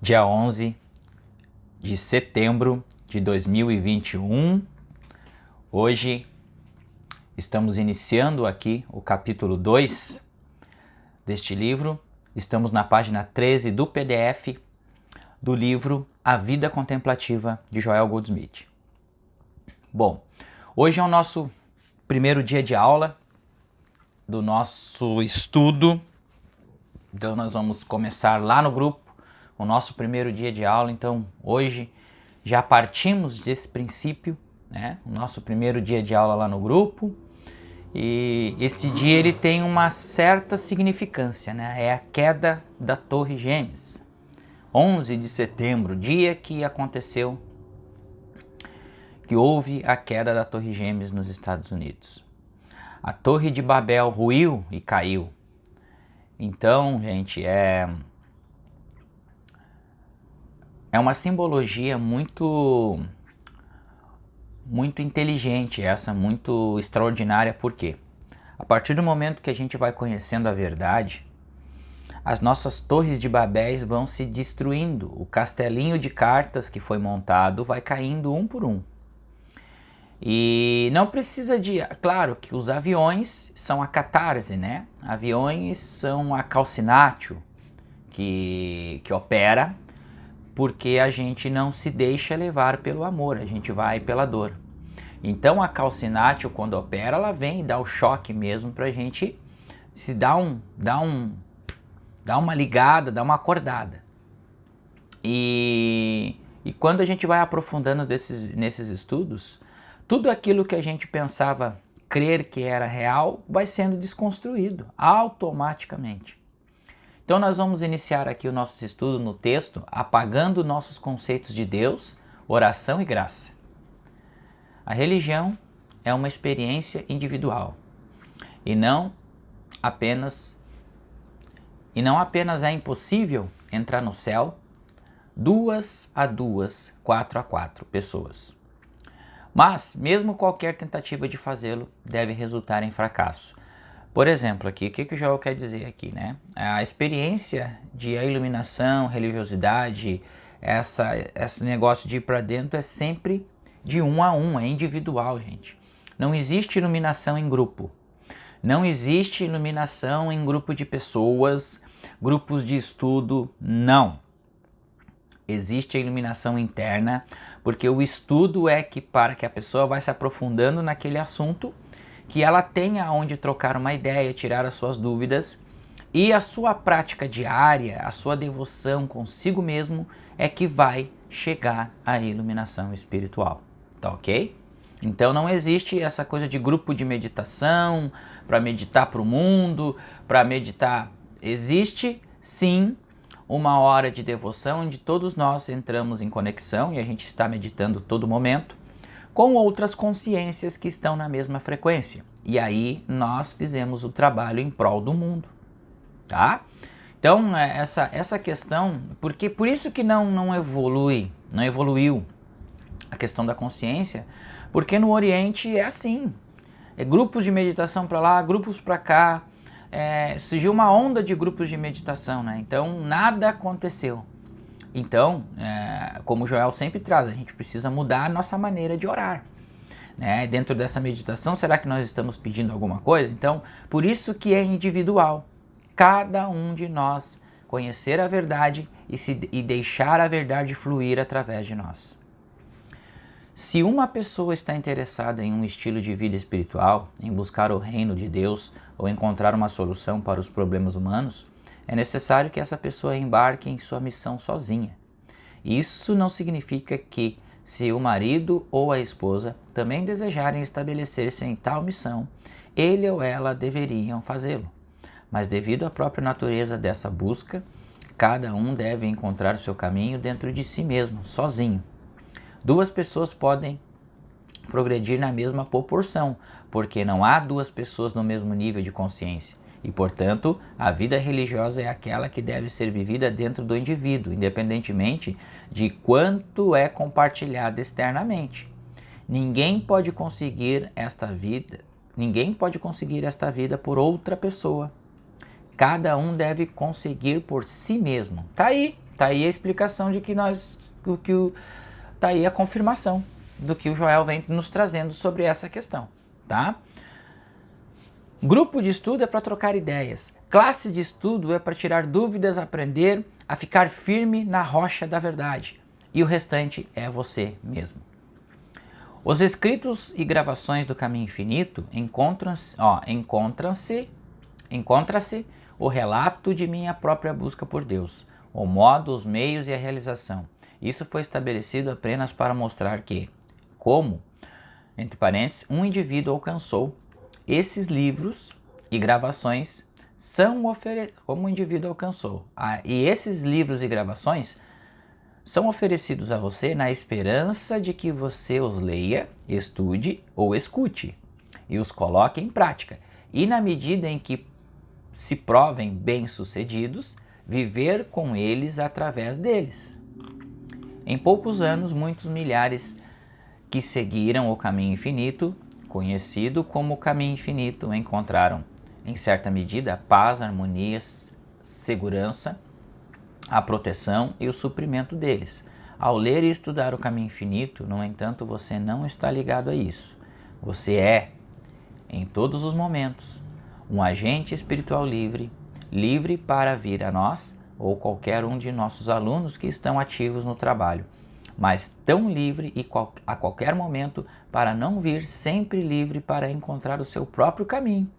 dia 11 de setembro de 2021. Hoje estamos iniciando aqui o capítulo 2 deste livro. Estamos na página 13 do PDF do livro A Vida Contemplativa de Joel Goldsmith. Bom, hoje é o nosso primeiro dia de aula do nosso estudo. Então nós vamos começar lá no grupo o nosso primeiro dia de aula. Então hoje já partimos desse princípio, né? O nosso primeiro dia de aula lá no grupo. E esse dia ele tem uma certa significância, né? É a queda da Torre Gêmeas. 11 de setembro, dia que aconteceu, que houve a queda da Torre Gêmeas nos Estados Unidos. A Torre de Babel ruiu e caiu. Então, gente, é uma simbologia muito inteligente, muito extraordinária. Por quê? A partir do momento que a gente vai conhecendo a verdade, as nossas torres de Babéis vão se destruindo. O castelinho de cartas que foi montado vai caindo um por um. E não precisa de... Claro que os aviões são a catarse, né? Aviões são a calcinatio que opera, porque a gente não se deixa levar pelo amor, a gente vai pela dor. Então a calcinatio, quando opera, ela vem e dá o choque mesmo pra gente se dar uma ligada, dar uma acordada. E quando a gente vai aprofundando nesses estudos, tudo aquilo que a gente pensava crer que era real vai sendo desconstruído automaticamente. Então nós vamos iniciar aqui o nosso estudo no texto, apagando nossos conceitos de Deus, oração e graça. A religião é uma experiência individual e não apenas é impossível entrar no céu 2 a 2, 4 a 4 pessoas. Mas, mesmo qualquer tentativa de fazê-lo deve resultar em fracasso. Por exemplo, aqui, o que o Joel quer dizer aqui, né? A experiência de iluminação, religiosidade, esse negócio de ir para dentro é sempre de um a um, é individual, gente. Não existe iluminação em grupo. Não existe iluminação em grupo de pessoas, grupos de estudo, não. Existe a iluminação interna, porque o estudo é que para que a pessoa vai se aprofundando naquele assunto, que ela tenha onde trocar uma ideia, tirar as suas dúvidas, e a sua prática diária, a sua devoção consigo mesmo é que vai chegar à iluminação espiritual, tá ok? Então não existe essa coisa de grupo de meditação, para meditar para o mundo, para meditar. Existe sim uma hora de devoção onde todos nós entramos em conexão e a gente está meditando todo momento com outras consciências que estão na mesma frequência. E aí nós fizemos o trabalho em prol do mundo, tá? Então essa questão, porque por isso que não evoluiu a questão da consciência, porque no Oriente é assim, grupos de meditação para lá, grupos para cá, surgiu uma onda de grupos de meditação, né? Então nada aconteceu. Então, como o Joel sempre traz, a gente precisa mudar a nossa maneira de orar, né? Dentro dessa meditação, será que nós estamos pedindo alguma coisa? Então, por isso que é individual. Cada um de nós conhecer a verdade e deixar a verdade fluir através de nós. Se uma pessoa está interessada em um estilo de vida espiritual, em buscar o reino de Deus ou encontrar uma solução para os problemas humanos, é necessário que essa pessoa embarque em sua missão sozinha. Isso não significa que, se o marido ou a esposa também desejarem estabelecer-se em tal missão, ele ou ela deveriam fazê-lo. Mas devido à própria natureza dessa busca, cada um deve encontrar seu caminho dentro de si mesmo, sozinho. Duas pessoas podem progredir na mesma proporção, porque não há duas pessoas no mesmo nível de consciência. E, portanto, a vida religiosa é aquela que deve ser vivida dentro do indivíduo, independentemente de quanto é compartilhado externamente. Ninguém pode conseguir esta vida por outra pessoa. Cada um deve conseguir por si mesmo. Tá aí, Tá aí a explicação de que tá aí a confirmação do que o Joel vem nos trazendo sobre essa questão, tá? Grupo de estudo é para trocar ideias. Classe de estudo é para tirar dúvidas, aprender a ficar firme na rocha da verdade. E o restante é você mesmo. Os escritos e gravações do Caminho Infinito encontra-se o relato de minha própria busca por Deus, o modo, os meios e a realização. Isso foi estabelecido apenas para mostrar que, como, entre parênteses, um indivíduo alcançou esses livros e gravações como o indivíduo alcançou. E esses livros e gravações são oferecidos a você na esperança de que você os leia, estude ou escute e os coloque em prática. E na medida em que se provem bem-sucedidos, viver com eles através deles. Em poucos anos, muitos milhares que seguiram o caminho infinito, conhecido como o caminho infinito, encontraram, em certa medida, paz, harmonia, segurança, a proteção e o suprimento deles. Ao ler e estudar o caminho infinito, no entanto, você não está ligado a isso. Você é, em todos os momentos, um agente espiritual livre, livre para vir a nós ou qualquer um de nossos alunos que estão ativos no trabalho, mas tão livre e a qualquer momento para não vir, sempre livre para encontrar o seu próprio caminho.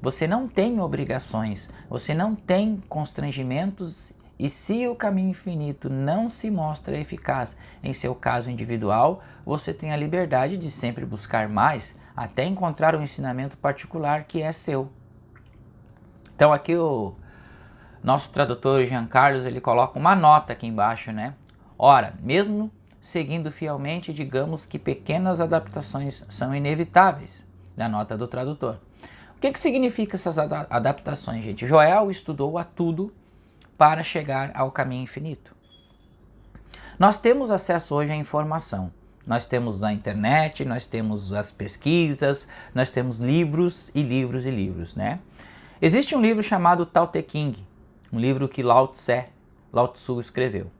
Você não tem obrigações, você não tem constrangimentos, e se o caminho infinito não se mostra eficaz em seu caso individual, você tem a liberdade de sempre buscar mais, até encontrar um ensinamento particular que é seu. Então aqui o nosso tradutor Jean Carlos, ele coloca uma nota aqui embaixo, né? Ora, mesmo seguindo fielmente, digamos que pequenas adaptações são inevitáveis, da nota do tradutor. O que significa essas adaptações, gente? Joel estudou a tudo para chegar ao caminho infinito. Nós temos acesso hoje à informação. Nós temos a internet, nós temos as pesquisas, nós temos livros e livros e livros, né? Existe um livro chamado Tao Te Ching, um livro que Lao Tzu escreveu.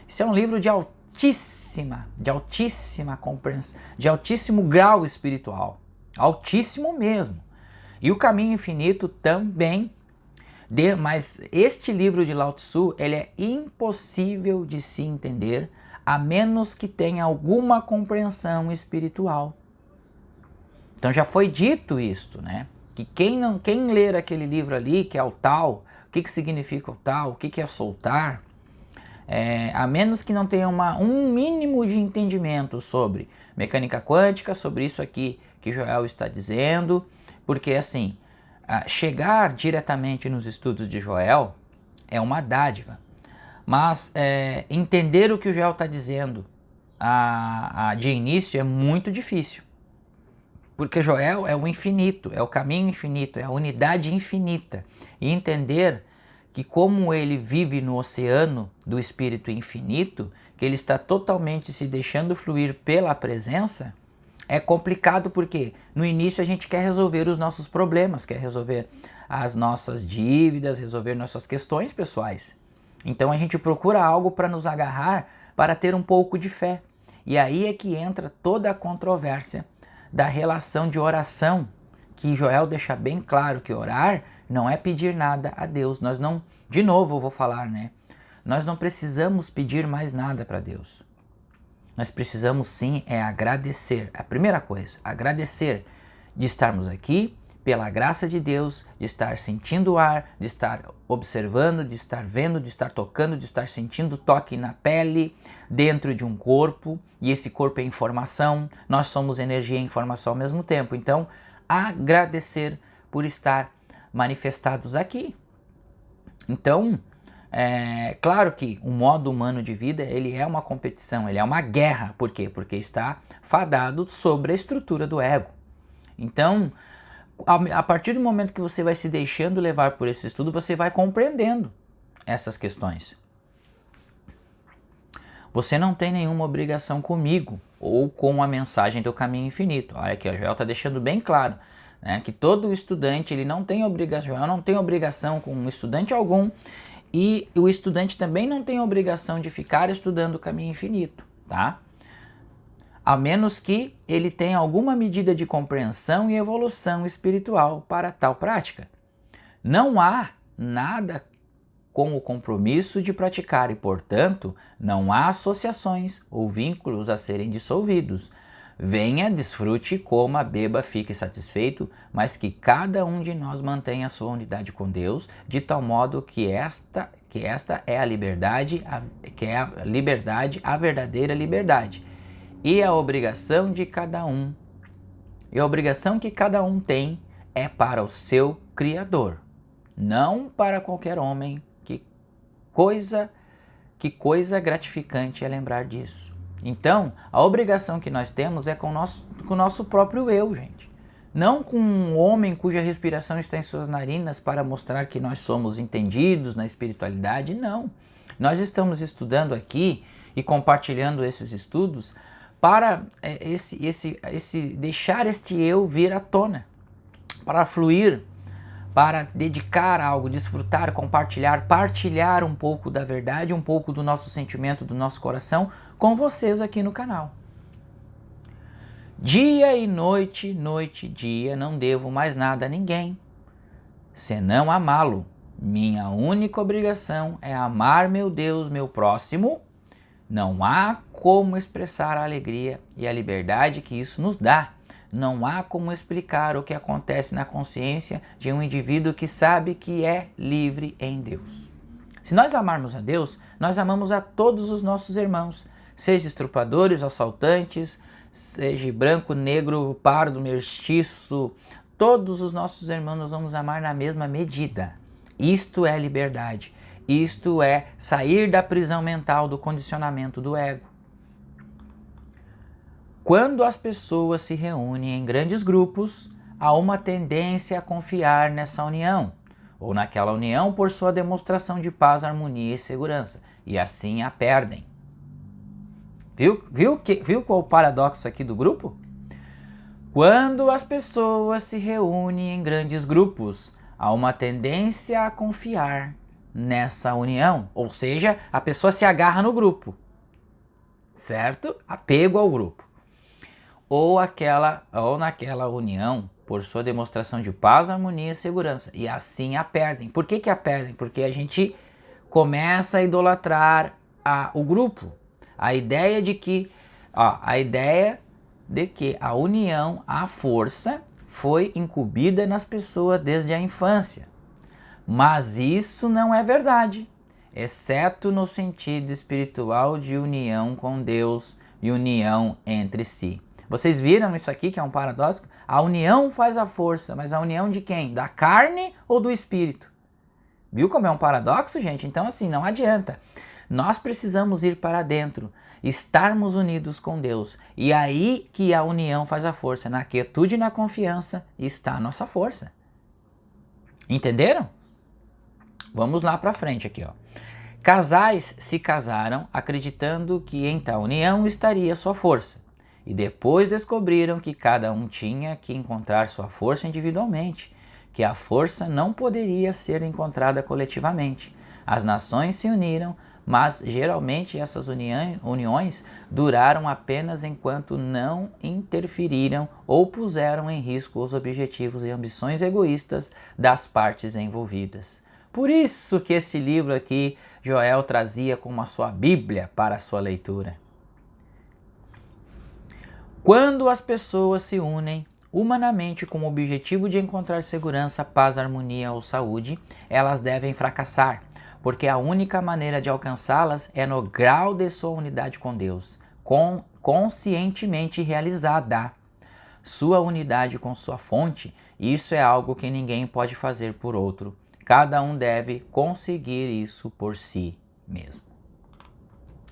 Esse é um livro de altíssima compreensão, de altíssimo grau espiritual, altíssimo mesmo. E o Caminho Infinito também, mas este livro de Lao Tzu, ele é impossível de se entender a menos que tenha alguma compreensão espiritual. Então já foi dito isto, né? Que quem ler aquele livro ali, que é o Tao, o que significa o Tao, o que é soltar, a menos que não tenha um mínimo de entendimento sobre mecânica quântica, sobre isso aqui que Joel está dizendo, porque assim, chegar diretamente nos estudos de Joel é uma dádiva, mas entender o que o Joel está dizendo de início é muito difícil, porque Joel é o infinito, é o caminho infinito, é a unidade infinita, e entender que como ele vive no oceano do Espírito infinito, que ele está totalmente se deixando fluir pela presença, é complicado porque no início a gente quer resolver os nossos problemas, quer resolver as nossas dívidas, resolver nossas questões pessoais. Então a gente procura algo para nos agarrar, para ter um pouco de fé. E aí é que entra toda a controvérsia da relação de oração, que Joel deixa bem claro que orar não é pedir nada a Deus. Nós não, de novo eu vou falar, né? Nós não precisamos pedir mais nada para Deus. Nós precisamos sim agradecer. A primeira coisa, agradecer de estarmos aqui, pela graça de Deus, de estar sentindo o ar, de estar observando, de estar vendo, de estar tocando, de estar sentindo toque na pele, dentro de um corpo, e esse corpo é informação, nós somos energia e informação ao mesmo tempo. Então, agradecer por estar manifestados aqui. Então, claro que o modo humano de vida, ele é uma competição, ele é uma guerra. Por quê? Porque está fadado sobre a estrutura do ego. Então, a partir do momento que você vai se deixando levar por esse estudo, você vai compreendendo essas questões. Você não tem nenhuma obrigação comigo ou com a mensagem do Caminho Infinito. Olha aqui, o Joel está deixando bem claro, né, que todo estudante, ele não tem obrigação, Joel não tem obrigação com um estudante algum E o estudante também não tem a obrigação de ficar estudando o caminho infinito, tá? A menos que ele tenha alguma medida de compreensão e evolução espiritual para tal prática. Não há nada com o compromisso de praticar e, portanto, não há associações ou vínculos a serem dissolvidos. Venha, desfrute, coma, beba, fique satisfeito, mas que cada um de nós mantenha a sua unidade com Deus, de tal modo que esta é a liberdade, a verdadeira liberdade. E a obrigação de cada um, e a obrigação que cada um tem é para o seu Criador, não para qualquer homem. Que coisa gratificante é lembrar disso. Então, a obrigação que nós temos é com o nosso próprio eu, gente. Não com um homem cuja respiração está em suas narinas para mostrar que nós somos entendidos na espiritualidade, não. Nós estamos estudando aqui e compartilhando esses estudos para deixar este eu vir à tona, para fluir, para dedicar algo, desfrutar, compartilhar, partilhar um pouco da verdade, um pouco do nosso sentimento, do nosso coração com vocês aqui no canal. Dia e noite, noite e dia, não devo mais nada a ninguém, senão amá-lo. Minha única obrigação é amar meu Deus, meu próximo. Não há como expressar a alegria e a liberdade que isso nos dá. Não há como explicar o que acontece na consciência de um indivíduo que sabe que é livre em Deus. Se nós amarmos a Deus, nós amamos a todos os nossos irmãos, seja estrupadores, assaltantes, seja branco, negro, pardo, mestiço, todos os nossos irmãos nós vamos amar na mesma medida. Isto é liberdade. Isto é sair da prisão mental, do condicionamento do ego. Quando as pessoas se reúnem em grandes grupos, há uma tendência a confiar nessa união, ou naquela união por sua demonstração de paz, harmonia e segurança, e assim a perdem. Viu qual o paradoxo aqui do grupo? Quando as pessoas se reúnem em grandes grupos, há uma tendência a confiar nessa união, ou seja, a pessoa se agarra no grupo, certo? Apego ao grupo. Ou naquela união por sua demonstração de paz, harmonia e segurança, e assim a perdem. Por que a perdem? Porque a gente começa a idolatrar o grupo. A ideia de que a união, a força, foi incumbida nas pessoas desde a infância. Mas isso não é verdade, exceto no sentido espiritual de união com Deus e união entre si. Vocês viram isso aqui que é um paradoxo? A união faz a força, mas a união de quem? Da carne ou do espírito? Viu como é um paradoxo, gente? Então assim, não adianta. Nós precisamos ir para dentro, estarmos unidos com Deus. E aí que a união faz a força. Na quietude e na confiança está a nossa força. Entenderam? Vamos lá para frente aqui, ó. Casais se casaram acreditando que em tal união estaria sua força. E depois descobriram que cada um tinha que encontrar sua força individualmente, que a força não poderia ser encontrada coletivamente. As nações se uniram, mas geralmente essas uniões duraram apenas enquanto não interferiram ou puseram em risco os objetivos e ambições egoístas das partes envolvidas. Por isso que esse livro aqui, Joel trazia como a sua Bíblia para a sua leitura. Quando as pessoas se unem humanamente com o objetivo de encontrar segurança, paz, harmonia ou saúde, elas devem fracassar, porque a única maneira de alcançá-las é no grau de sua unidade com Deus, conscientemente realizada. Sua unidade com sua fonte, isso é algo que ninguém pode fazer por outro. Cada um deve conseguir isso por si mesmo.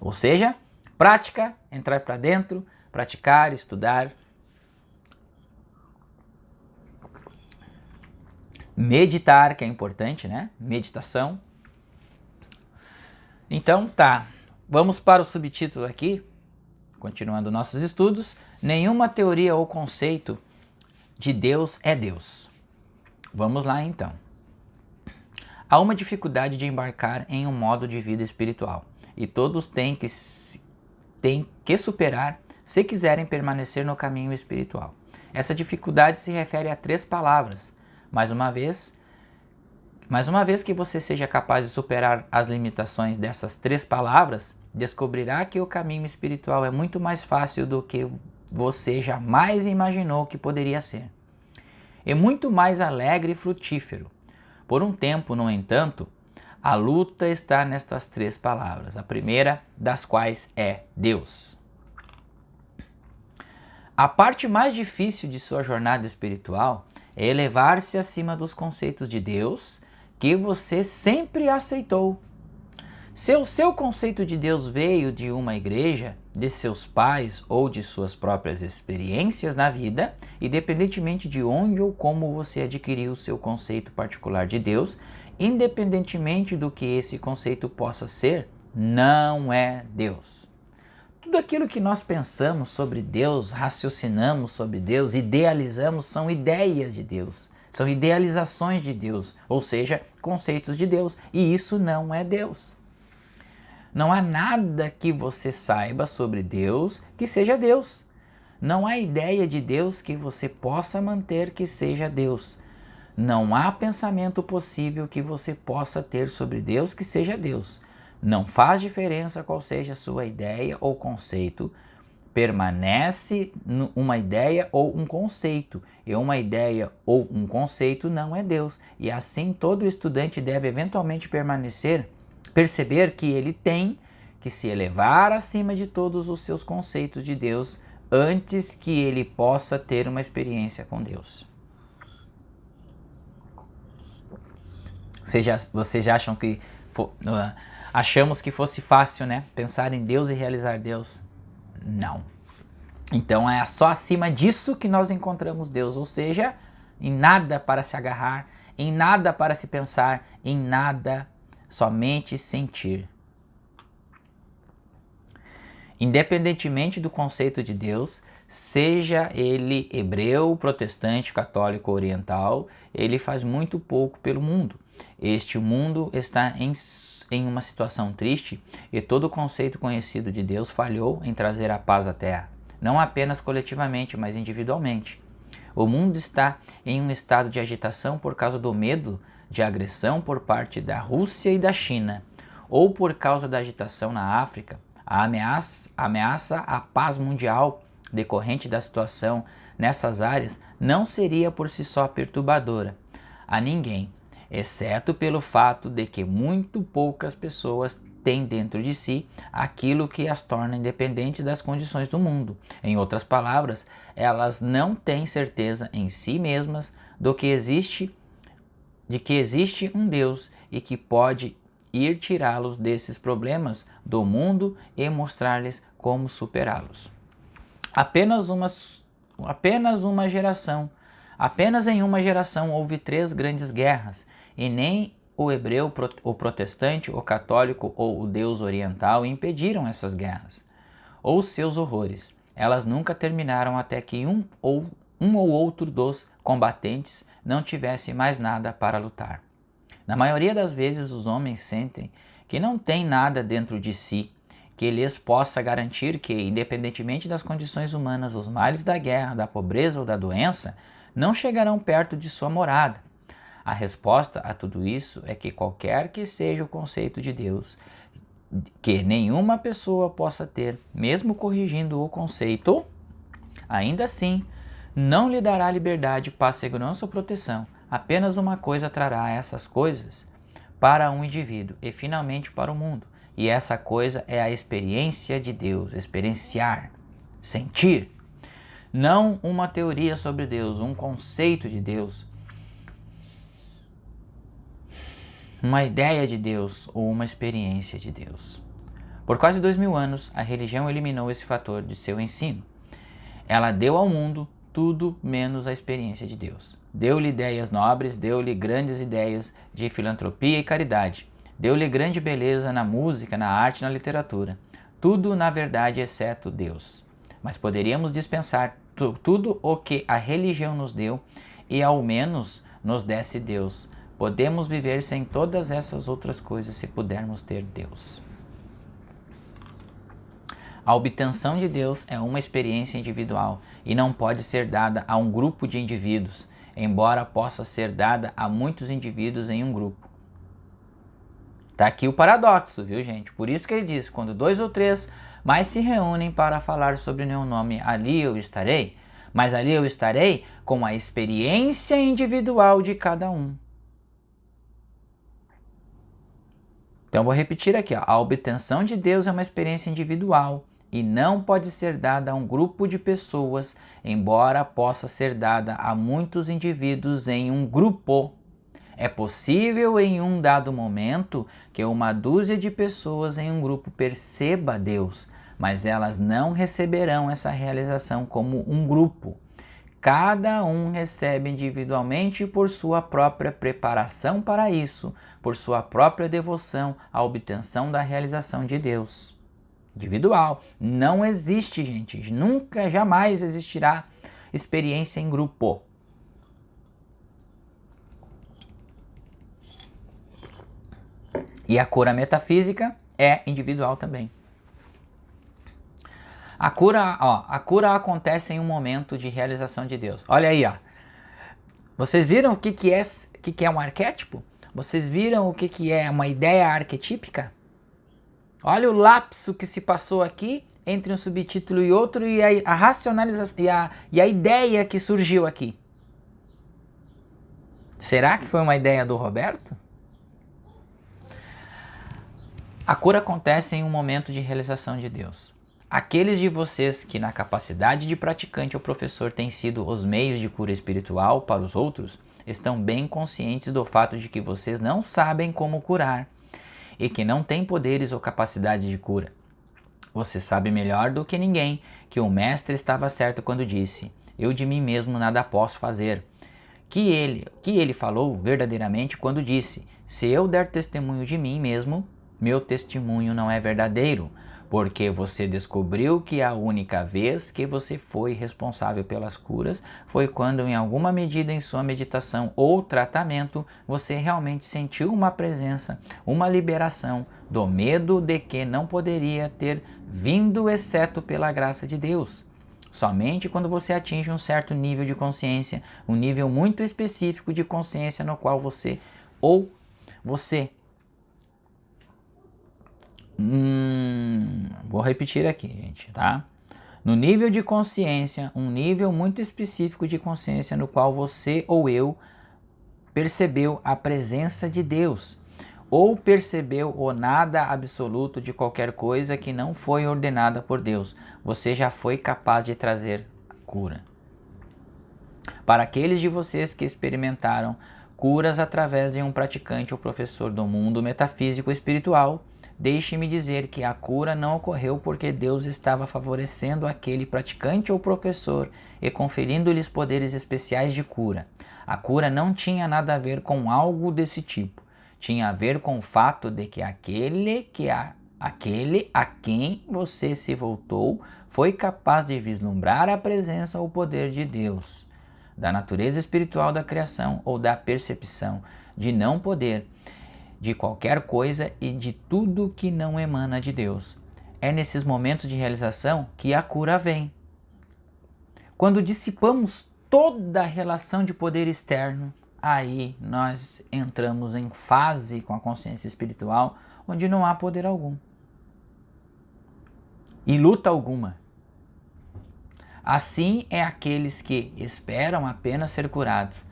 Ou seja, prática, entrar para dentro, praticar, estudar, meditar, que é importante, né? Meditação. Então tá, vamos para o subtítulo aqui, continuando nossos estudos. Nenhuma teoria ou conceito de Deus é Deus. Vamos lá então. Há uma dificuldade de embarcar em um modo de vida espiritual e todos têm que superar se quiserem permanecer no caminho espiritual. Essa dificuldade se refere a 3 palavras. Mais uma vez que você seja capaz de superar as limitações dessas 3 palavras, descobrirá que o caminho espiritual é muito mais fácil do que você jamais imaginou que poderia ser. É muito mais alegre e frutífero. Por um tempo, no entanto, a luta está nestas 3 palavras, a primeira das quais é Deus. A parte mais difícil de sua jornada espiritual é elevar-se acima dos conceitos de Deus que você sempre aceitou. Se o seu conceito de Deus veio de uma igreja, de seus pais ou de suas próprias experiências na vida, independentemente de onde ou como você adquiriu o seu conceito particular de Deus, independentemente do que esse conceito possa ser, não é Deus. Tudo aquilo que nós pensamos sobre Deus, raciocinamos sobre Deus, idealizamos, são ideias de Deus, são idealizações de Deus, ou seja, conceitos de Deus, e isso não é Deus. Não há nada que você saiba sobre Deus que seja Deus. Não há ideia de Deus que você possa manter que seja Deus. Não há pensamento possível que você possa ter sobre Deus que seja Deus. Não faz diferença qual seja a sua ideia ou conceito, permanece uma ideia ou um conceito. E uma ideia ou um conceito não é Deus. E assim todo estudante deve eventualmente perceber que ele tem que se elevar acima de todos os seus conceitos de Deus antes que ele possa ter uma experiência com Deus. Vocês acham que achamos que fosse fácil, né? Pensar em Deus e realizar Deus? Não. Então é só acima disso que nós encontramos Deus, ou seja, em nada para se agarrar, em nada para se pensar, em nada, somente sentir. Independentemente do conceito de Deus, seja ele hebreu, protestante, católico, oriental, ele faz muito pouco pelo mundo. Este mundo está em uma situação triste e todo o conceito conhecido de Deus falhou em trazer a paz à Terra, não apenas coletivamente, mas individualmente. O mundo está em um estado de agitação por causa do medo de agressão por parte da Rússia e da China, ou por causa da agitação na África, a ameaça à paz mundial decorrente da situação nessas áreas não seria por si só perturbadora a ninguém, exceto pelo fato de que muito poucas pessoas têm dentro de si aquilo que as torna independentes das condições do mundo. Em outras palavras, elas não têm certeza em si mesmas de que existe um Deus e que pode ir tirá-los desses problemas do mundo e mostrar-lhes como superá-los. Apenas em uma geração houve 3 grandes guerras, e nem o hebreu, o protestante, o católico ou o Deus oriental impediram essas guerras, ou seus horrores. Elas nunca terminaram até que um ou outro dos combatentes não tivesse mais nada para lutar. Na maioria das vezes, os homens sentem que não têm nada dentro de si que lhes possa garantir que, independentemente das condições humanas, os males da guerra, da pobreza ou da doença não chegarão perto de sua morada. A resposta a tudo isso é que qualquer que seja o conceito de Deus que nenhuma pessoa possa ter, mesmo corrigindo o conceito, ainda assim não lhe dará liberdade, paz, segurança ou proteção. Apenas uma coisa trará essas coisas para um indivíduo e finalmente para o mundo. E essa coisa é a experiência de Deus, experienciar, sentir. Não uma teoria sobre Deus, um conceito de Deus, uma ideia de Deus ou uma experiência de Deus. Por quase 2000 anos, a religião eliminou esse fator de seu ensino. Ela deu ao mundo tudo menos a experiência de Deus. Deu-lhe ideias nobres, deu-lhe grandes ideias de filantropia e caridade. Deu-lhe grande beleza na música, na arte e na literatura. Tudo, na verdade, exceto Deus. Mas poderíamos dispensar tudo o que a religião nos deu e ao menos nos desse Deus, Podemos viver sem todas essas outras coisas se pudermos ter Deus. A obtenção de Deus é uma experiência individual e não pode ser dada a um grupo de indivíduos, embora possa ser dada a muitos indivíduos em um grupo. Tá aqui o paradoxo, viu, gente? Por isso que ele diz, quando 2 ou 3 mais se reúnem para falar sobre o meu nome, ali eu estarei. Mas ali eu estarei com a experiência individual de cada um. Então vou repetir aqui, ó. A obtenção de Deus é uma experiência individual e não pode ser dada a um grupo de pessoas, embora possa ser dada a muitos indivíduos em um grupo. É possível em um dado momento que uma dúzia de pessoas em um grupo perceba Deus, mas elas não receberão essa realização como um grupo. Cada um recebe individualmente por sua própria preparação para isso, por sua própria devoção à obtenção da realização de Deus. Individual. Não existe, gente. Nunca, jamais existirá experiência em grupo. E a cura metafísica é individual também. A cura acontece em um momento de realização de Deus. Olha aí, ó. Vocês viram o que é um arquétipo? Vocês viram o que é uma ideia arquetípica? Olha o lapso que se passou aqui entre um subtítulo e outro e a racionalização e a ideia que surgiu aqui. Será que foi uma ideia do Roberto? A cura acontece em um momento de realização de Deus. Aqueles de vocês que na capacidade de praticante ou professor têm sido os meios de cura espiritual para os outros, estão bem conscientes do fato de que vocês não sabem como curar e que não têm poderes ou capacidade de cura. Você sabe melhor do que ninguém que o mestre estava certo quando disse: eu de mim mesmo nada posso fazer. Que ele falou verdadeiramente quando disse: se eu der testemunho de mim mesmo, meu testemunho não é verdadeiro, porque você descobriu que a única vez que você foi responsável pelas curas foi quando, em alguma medida em sua meditação ou tratamento, você realmente sentiu uma presença, uma liberação do medo de que não poderia ter vindo exceto pela graça de Deus. Somente quando você atinge um certo nível de consciência, um nível muito específico de consciência no qual você vou repetir aqui, gente, tá? No nível de consciência, um nível muito específico de consciência no qual você ou eu percebeu a presença de Deus, ou percebeu o nada absoluto de qualquer coisa que não foi ordenada por Deus, você já foi capaz de trazer cura. Para aqueles de vocês que experimentaram curas através de um praticante ou professor do mundo metafísico espiritual, deixe-me dizer que a cura não ocorreu porque Deus estava favorecendo aquele praticante ou professor e conferindo-lhes poderes especiais de cura. A cura não tinha nada a ver com algo desse tipo. Tinha a ver com o fato de que aquele a quem você se voltou foi capaz de vislumbrar a presença ou poder de Deus, da natureza espiritual da criação ou da percepção de não poder de qualquer coisa e de tudo que não emana de Deus. É nesses momentos de realização que a cura vem. Quando dissipamos toda a relação de poder externo, aí nós entramos em fase com a consciência espiritual onde não há poder algum e luta alguma. Assim é aqueles que esperam apenas ser curados.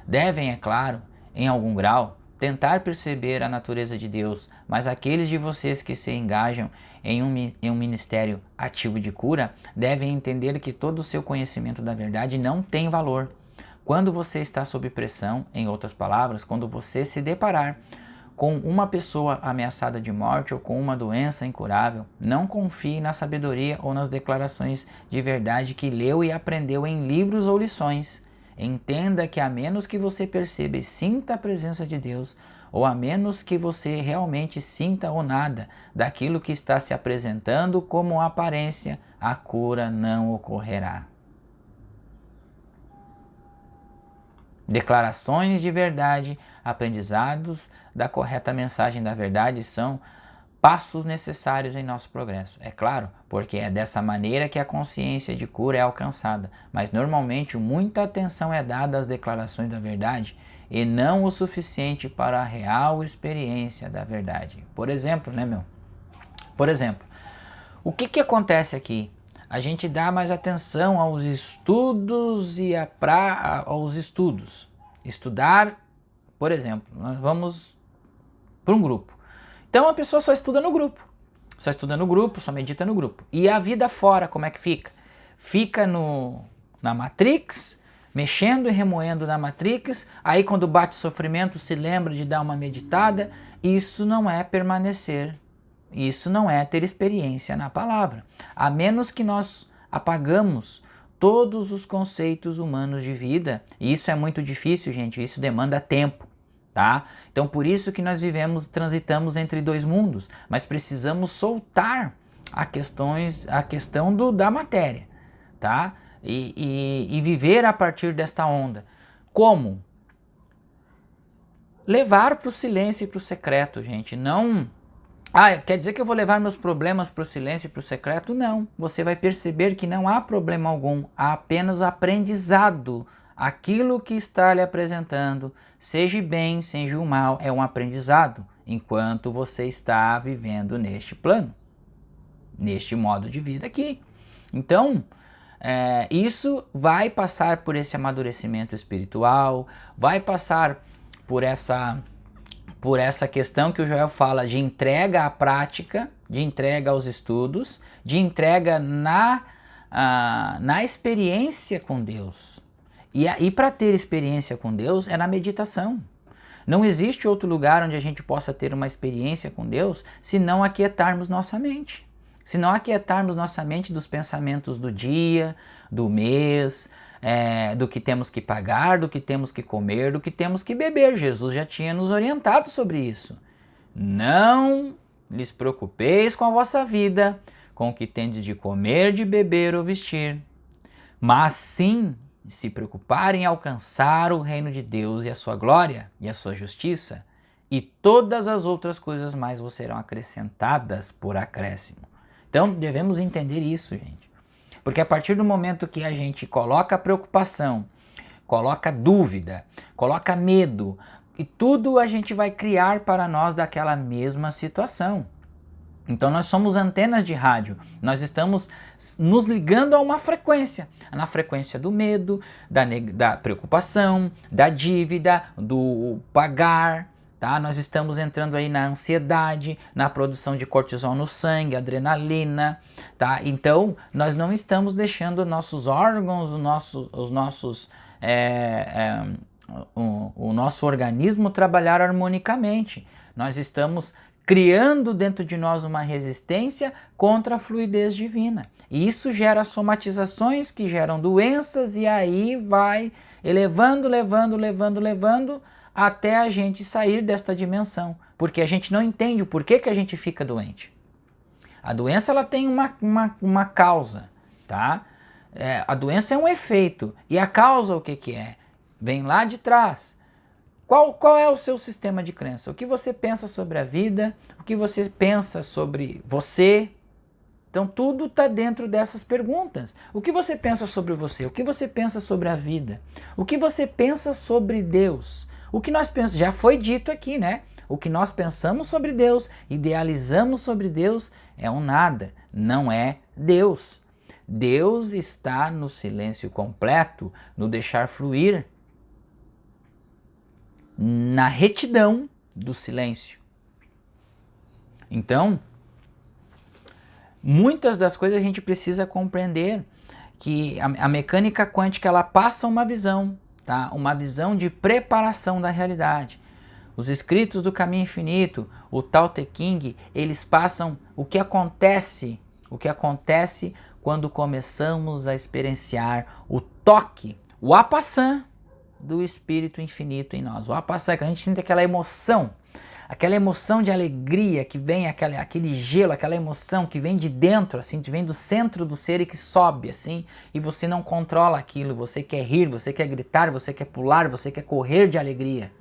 Devem, é claro, em algum grau, tentar perceber a natureza de Deus, mas aqueles de vocês que se engajam em um ministério ativo de cura devem entender que todo o seu conhecimento da verdade não tem valor. Quando você está sob pressão, em outras palavras, quando você se deparar com uma pessoa ameaçada de morte ou com uma doença incurável, não confie na sabedoria ou nas declarações de verdade que leu e aprendeu em livros ou lições. Entenda que a menos que você perceba e sinta a presença de Deus, ou a menos que você realmente sinta o nada daquilo que está se apresentando como aparência, a cura não ocorrerá. Declarações de verdade, aprendizados da correta mensagem da verdade são passos necessários em nosso progresso. É claro, porque é dessa maneira que a consciência de cura é alcançada, mas normalmente muita atenção é dada às declarações da verdade e não o suficiente para a real experiência da verdade. Por exemplo, Por exemplo, o que acontece aqui? A gente dá mais atenção aos estudos e aos estudos. Estudar, por exemplo, nós vamos para um grupo. Então a pessoa só estuda no grupo. Só estuda no grupo, só medita no grupo. E a vida fora, como é que fica? Fica na Matrix, mexendo e remoendo na Matrix. Aí quando bate sofrimento se lembra de dar uma meditada. Isso não é permanecer. Isso não é ter experiência na palavra. A menos que nós apagamos todos os conceitos humanos de vida. E isso é muito difícil, gente. Isso demanda tempo. Tá? Então por isso que nós transitamos entre dois mundos, mas precisamos soltar a questão da matéria, tá? E viver a partir desta onda. Como? Levar para o silêncio e para o secreto, gente. Não... quer dizer que eu vou levar meus problemas para o silêncio e para o secreto? Não. Você vai perceber que não há problema algum, há apenas aprendizado. Aquilo que está lhe apresentando, seja bem, seja o mal, é um aprendizado, enquanto você está vivendo neste plano, neste modo de vida aqui. Então, isso vai passar por esse amadurecimento espiritual, vai passar por essa questão que o Joel fala de entrega à prática, de entrega aos estudos, de entrega na experiência com Deus. E para ter experiência com Deus é na meditação. Não existe outro lugar onde a gente possa ter uma experiência com Deus se não aquietarmos nossa mente. Se não aquietarmos nossa mente dos pensamentos do dia, do mês, do que temos que pagar, do que temos que comer, do que temos que beber. Jesus já tinha nos orientado sobre isso. Não lhes preocupeis com a vossa vida, com o que tendes de comer, de beber ou vestir, mas sim se preocuparem em alcançar o reino de Deus e a sua glória e a sua justiça, e todas as outras coisas mais vos serão acrescentadas por acréscimo. Então devemos entender isso, gente. Porque a partir do momento que a gente coloca preocupação, coloca dúvida, coloca medo, e tudo a gente vai criar para nós daquela mesma situação. Então nós somos antenas de rádio, nós estamos nos ligando a uma frequência, na frequência do medo, da preocupação, da dívida, do pagar, tá? Nós estamos entrando aí na ansiedade, na produção de cortisol no sangue, adrenalina, tá? Então nós não estamos deixando nossos órgãos, o nosso organismo trabalhar harmonicamente. Nós estamos criando dentro de nós uma resistência contra a fluidez divina. E isso gera somatizações que geram doenças e aí vai levando até a gente sair desta dimensão. Porque a gente não entende o porquê que a gente fica doente. A doença ela tem uma causa, tá? A doença é um efeito. E a causa o que é? Vem lá de trás. Qual é o seu sistema de crença? O que você pensa sobre a vida? O que você pensa sobre você? Então tudo está dentro dessas perguntas. O que você pensa sobre você? O que você pensa sobre a vida? O que você pensa sobre Deus? O que nós pensamos? Já foi dito aqui, né? O que nós pensamos sobre Deus, idealizamos sobre Deus, é um nada, não é Deus. Deus está no silêncio completo, no deixar fluir, na retidão do silêncio. Então, muitas das coisas a gente precisa compreender que a mecânica quântica ela passa uma visão, tá? Uma visão de preparação da realidade. Os escritos do Caminho Infinito, o Tao Te Ching, eles passam o que acontece quando começamos a experienciar o toque, o apassã do Espírito Infinito em nós. O apassã, que a gente sente aquela emoção, aquela emoção de alegria que vem, aquele gelo, aquela emoção que vem de dentro, assim, que vem do centro do ser e que sobe, assim, e você não controla aquilo, você quer rir, você quer gritar, você quer pular, você quer correr de alegria.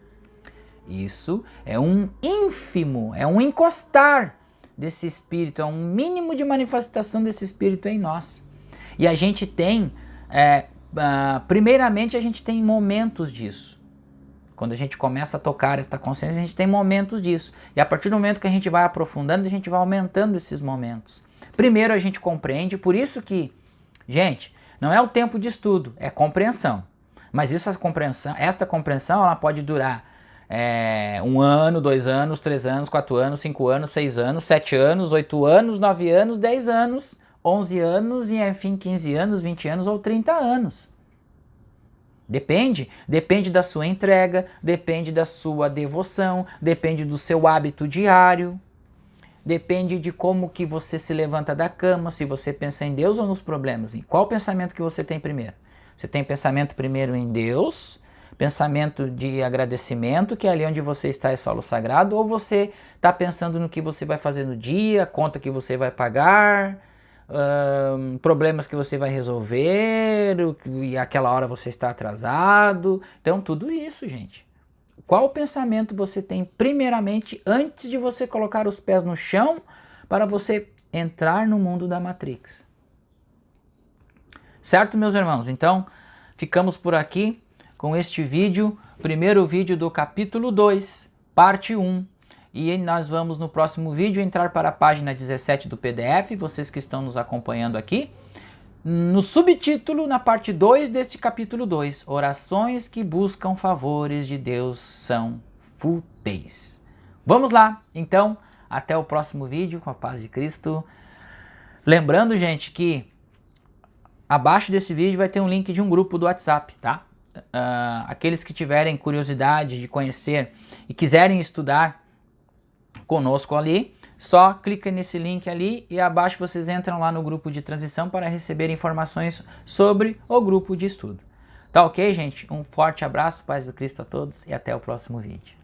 Isso é um ínfimo, é um encostar desse espírito, é um mínimo de manifestação desse espírito em nós. E a gente tem, primeiramente a gente tem momentos disso. Quando a gente começa a tocar esta consciência, a gente tem momentos disso. E a partir do momento que a gente vai aprofundando, a gente vai aumentando esses momentos. Primeiro a gente compreende, por isso que, gente, não é o tempo de estudo, é compreensão. Mas esta compreensão ela pode durar 1 ano, 2 anos, 3 anos, 4 anos, 5 anos, 6 anos, 7 anos, 8 anos, 9 anos, 10 anos, 11 anos e enfim 15 anos, 20 anos ou 30 anos. Depende da sua entrega, depende da sua devoção, depende do seu hábito diário, depende de como que você se levanta da cama, se você pensa em Deus ou nos problemas. E qual pensamento que você tem primeiro? Você tem pensamento primeiro em Deus, pensamento de agradecimento, que é ali onde você está é solo sagrado, ou você está pensando no que você vai fazer no dia, conta que você vai pagar, problemas que você vai resolver, e aquela hora você está atrasado. Então tudo isso, gente. Qual pensamento você tem primeiramente antes de você colocar os pés no chão para você entrar no mundo da Matrix? Certo, meus irmãos? Então ficamos por aqui com este vídeo, primeiro vídeo do capítulo 2, parte 1. E nós vamos no próximo vídeo entrar para a página 17 do PDF, vocês que estão nos acompanhando aqui. No subtítulo, na parte 2 deste capítulo 2, orações que buscam favores de Deus são fúteis. Vamos lá, então, até o próximo vídeo, com a paz de Cristo. Lembrando, gente, que abaixo desse vídeo vai ter um link de um grupo do WhatsApp, tá? Aqueles que tiverem curiosidade de conhecer e quiserem estudar conosco ali, só clica nesse link ali e abaixo vocês entram lá no grupo de transição para receber informações sobre o grupo de estudo. Tá ok, gente? Um forte abraço, paz do Cristo a todos e até o próximo vídeo.